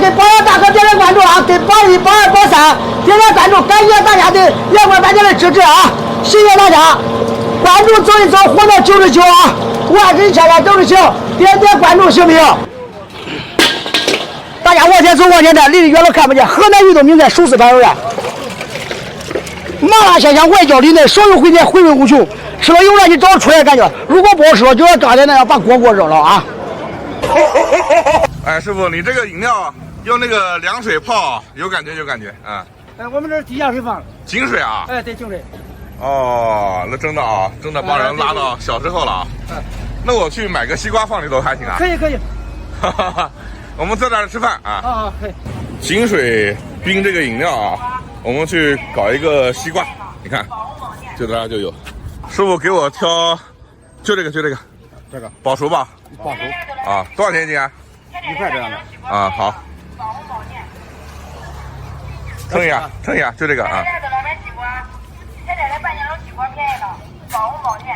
给宝阳大哥点点关注啊，给宝一、宝二、宝三点点关注，感谢大家的阳光大家的支持啊！谢谢大家，关注走一走，活到99啊！万人千万都是情，点点关注行不行？大家往前走，往前站，离得远了看不见。河南运动名菜手撕盘肉呀，麻辣鲜香，外焦里嫩，少油回甜，回味无穷。吃了有了你找出来感觉，如果不好吃了，就像刚才那样把锅锅扔了啊！哎，师傅，你这个饮料用那个凉水泡，有感觉有感觉啊！我们这是地下水放的。井水啊？对，井水。哦，那真的啊，真的把人拉到小时候了啊！那我去买个西瓜放里头还行啊？可以可以。哈哈哈，我们在这儿吃饭啊！啊，可以。井水冰这个饮料啊，我们去搞一个西瓜，你看，就在这儿就有。师傅给我挑，就这个，这个保熟吧？保熟啊，多少钱一斤啊？1块这样的。啊，好。称一下，称一下，就这个啊。现在的半斤肉西瓜便宜了，5毛钱。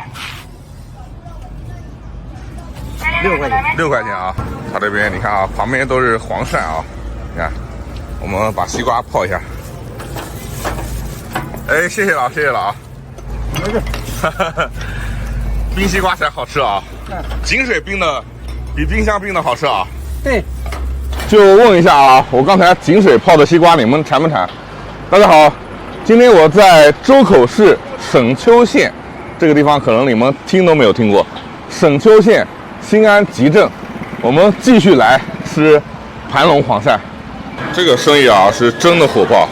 6块钱，6块钱啊！他这边你看啊，旁边都是黄鳝啊，你看，我们把西瓜泡一下。哎，谢谢了，谢谢了啊！没事。冰西瓜才好吃啊！井水冰的比冰箱冰的好吃啊！对。就问一下啊，我刚才井水泡的西瓜，你们馋不馋？大家好，今天我在周口市沈丘县这个地方，可能你们听都没有听过。沈丘县新安集镇，我们继续来吃盘龙黄鳝。这个生意啊是真的火爆，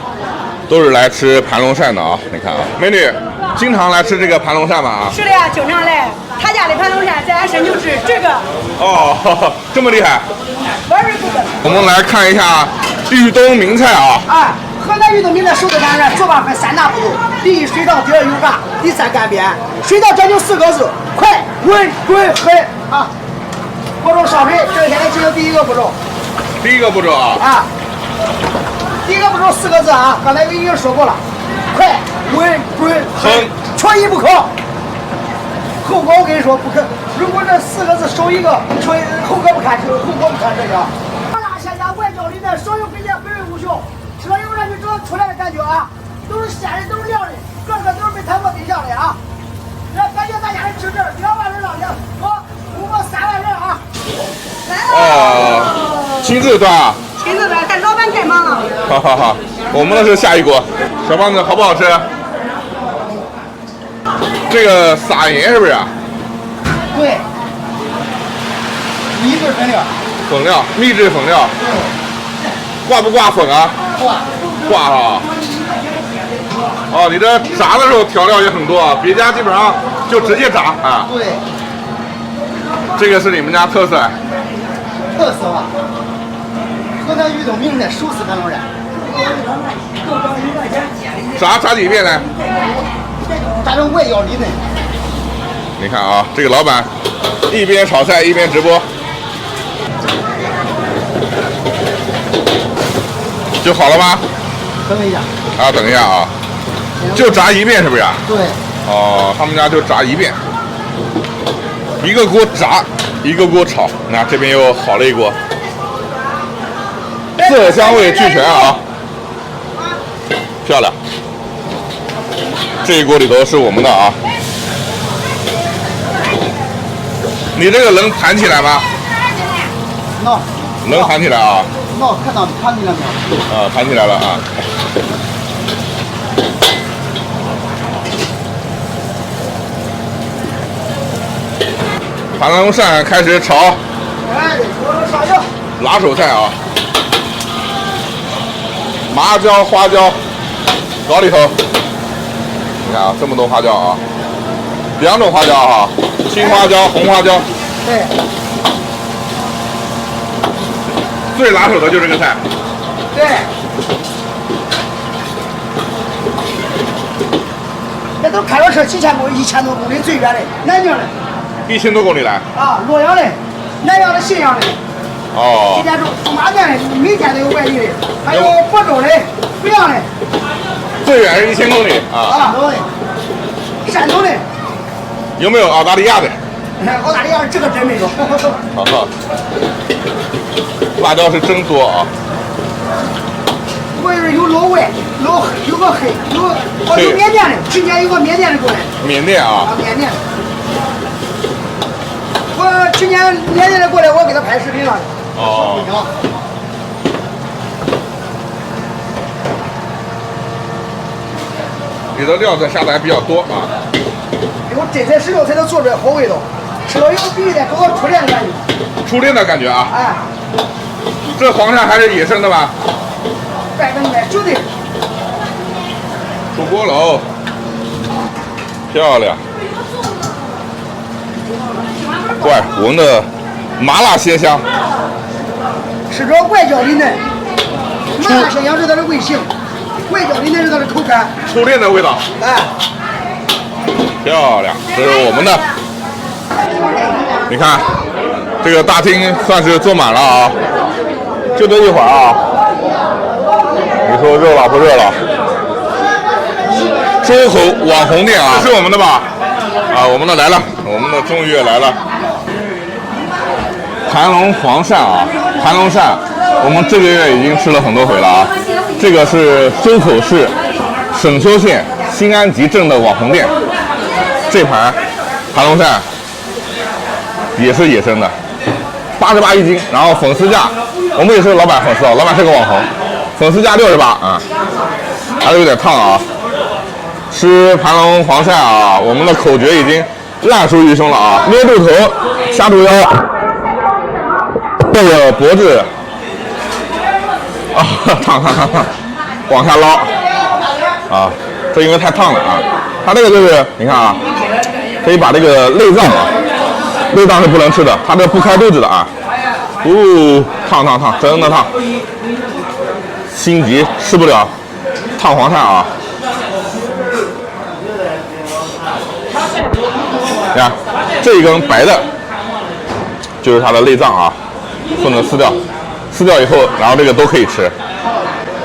都是来吃盘龙鳝的啊！你看啊，美女，经常来吃这个盘龙鳝吗？啊，是的呀，经常来。他家的盘龙鳝在俺沈丘市，这个哦，这么厉害。very good。我们来看一下豫东名菜啊。河南豫东名菜手撕盘肉，做法分3大步骤：第一，水烫；第二，油炸；第三，干煸。水烫讲究4个字：快、稳、准、狠啊！锅中烧水，这个现在进行第一个步骤。第一个步骤啊。第一个步骤4个字啊，刚才我已经说过了：快、稳、准、狠，缺一不可。后果我跟你说不可，如果这4个字少一个，后果不堪设想。麻辣鲜香，外焦里嫩，少油回甜，回味无穷。吃了以后让你找出来的感觉啊，都是鲜的，都是凉的，个个都是没谈过对象的啊！来，感谢大家的支持，2万人了，我们3万人啊！哦，亲自端啊？亲自端，但老板太忙了。哈哈哈，我们的是下一锅。小胖子好不好吃？这个撒盐是不是啊？对，秘制粉料。粉料，秘制粉料。挂不挂粉啊？挂啊！哦，你这炸的时候调料也很多啊，别家基本上就直接炸啊。对，这个是你们家特色。特色吧？河南豫东名菜手撕盘龙鳝。炸几遍呢？炸成外焦里嫩。你看啊，这个老板一边炒菜一边直播。就好了吗？等一下。啊，等一下啊，就炸1遍是不是啊？对。哦，他们家就炸1遍，一个锅炸，一个锅炒。那这边又好了一锅，色香味俱全啊，漂亮。这一锅里头是我们的啊。你这个能弹起来吗？能弹起来啊。看到盘起来没有？啊，盘起来了啊！盘龙鳝开始炒，上油，拿手菜啊！麻椒、花椒搞里头，你看啊，这么多花椒啊，2种花椒哈，青花椒、红花椒。对。最拿手的就是这个菜。对，这都开着车几千公里，1000多公里，最远的南京的，1000多公里来啊，洛阳的、南阳的、信阳的，哦，今天驻马店的，每天都有外地的，还有亳州的、阜阳的，最远是1000公里啊，对，山东的，有没有澳大利亚的？澳大利亚这个真没有。辣椒是真多啊！我这有老外，有个黑，有缅甸的，去年有个缅甸的过来。缅甸啊。缅甸。我去年缅甸的过来，我给他拍视频了。哦。里头料子下的还比较多啊。有真材实料才能做出来好味道，吃了以后必须得搞个初恋的感觉。初恋的感觉啊。哎。这黄鳝还是野生的吧？100%就得。出锅喽，漂亮。怪闻的麻辣鲜香。吃着外焦里嫩，麻辣鲜香是它的味型，外焦里嫩是它的口感。初恋的味道。哎。漂亮，这是我们的。你看，这个大厅算是坐满了啊，就这一会儿啊。你说热了不热了？周口网红店啊，是我们的吧？啊，我们的来了，我们的终于也来了。盘龙黄鳝啊，盘龙鳝，我们这个月已经吃了很多回了啊。这个是周口市沈丘县新安集镇的网红店。这盘盘龙鳝也是野生的，88一斤，然后粉丝价，我们也是老板粉丝啊，老板是个网红，粉丝价68啊，还是有点烫啊。吃盘龙黄鳝啊，我们的口诀已经烂熟于胸了啊，捏住头，掐住腰，抱着脖子，啊，烫，往下捞，啊，这因为太烫了啊，它这个就是你看啊，可以把这个内脏啊，内脏是不能吃的，它这不开肚子的啊，烫，真的烫，心急吃不了烫黄鳝啊。你看这一根白的，就是它的内脏啊，不能撕掉，撕掉以后，然后这个都可以吃。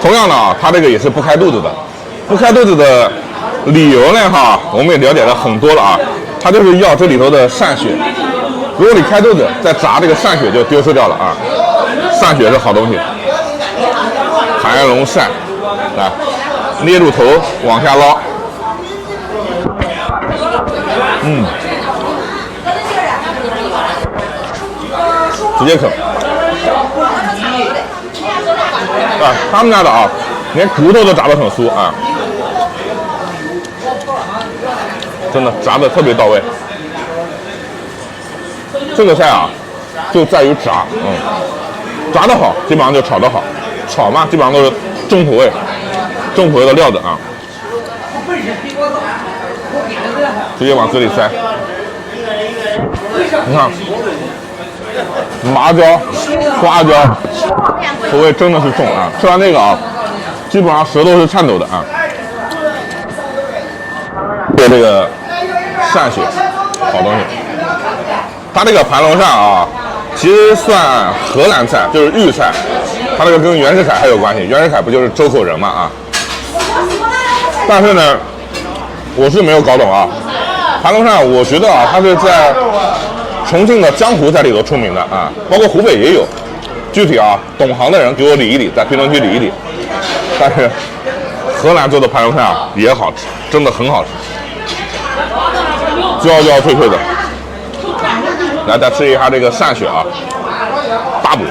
同样的啊，它这个也是不开肚子的，不开肚子的理由呢哈，我们也了解了很多了啊，它就是要这里头的鳝血。如果你开肚子再炸这个鳝血就丢失掉了啊，鳝血是好东西。盘龙鳝，来捏住头往下捞。直接啃。啊，他们家的啊，连骨头都炸得很酥啊，真的炸得特别到位。这个菜啊，就在于炸，炸得好，基本上就炒得好，炒嘛，基本上都是重口味的料子啊，直接往嘴里塞。你看。麻椒、花椒，口味真的是重啊！吃完这个啊，基本上舌头是颤抖的啊。对这个鳝血，好东西。它这个盘龙鳝啊，其实算河南菜，就是豫菜。它这个跟袁世凯还有关系，袁世凯不就是周口人嘛啊？但是呢，我是没有搞懂啊。盘龙鳝，我觉得啊，它是在重庆的江湖在里头出名的啊，包括湖北也有。具体啊，懂行的人给我理一理，在评论区理一理。但是河南做的盘龙鳝啊也好吃，真的很好吃，焦焦脆脆的。来，再吃一下这个鳝血啊，大补。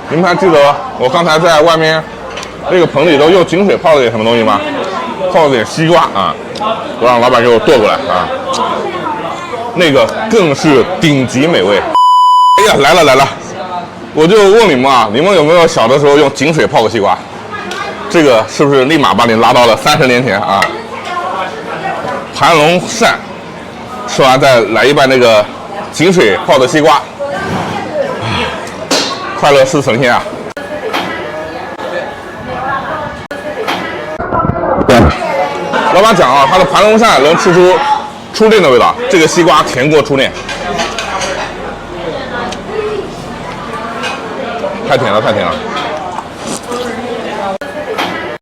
你们还记得我刚才在外面那个盆里头用井水泡了点什么东西吗？泡了点西瓜啊，我让老板给我剁过来啊。那个更是顶级美味。哎呀，来了！我就问你们啊，你们有没有小的时候用井水泡过西瓜？这个是不是立马把你拉到了30年前啊？盘龙鳝，吃完再来一半那个井水泡的西瓜，快乐似神仙啊！老板讲啊，他的盘龙鳝能吃出初恋的味道，这个西瓜甜过初恋，太甜了。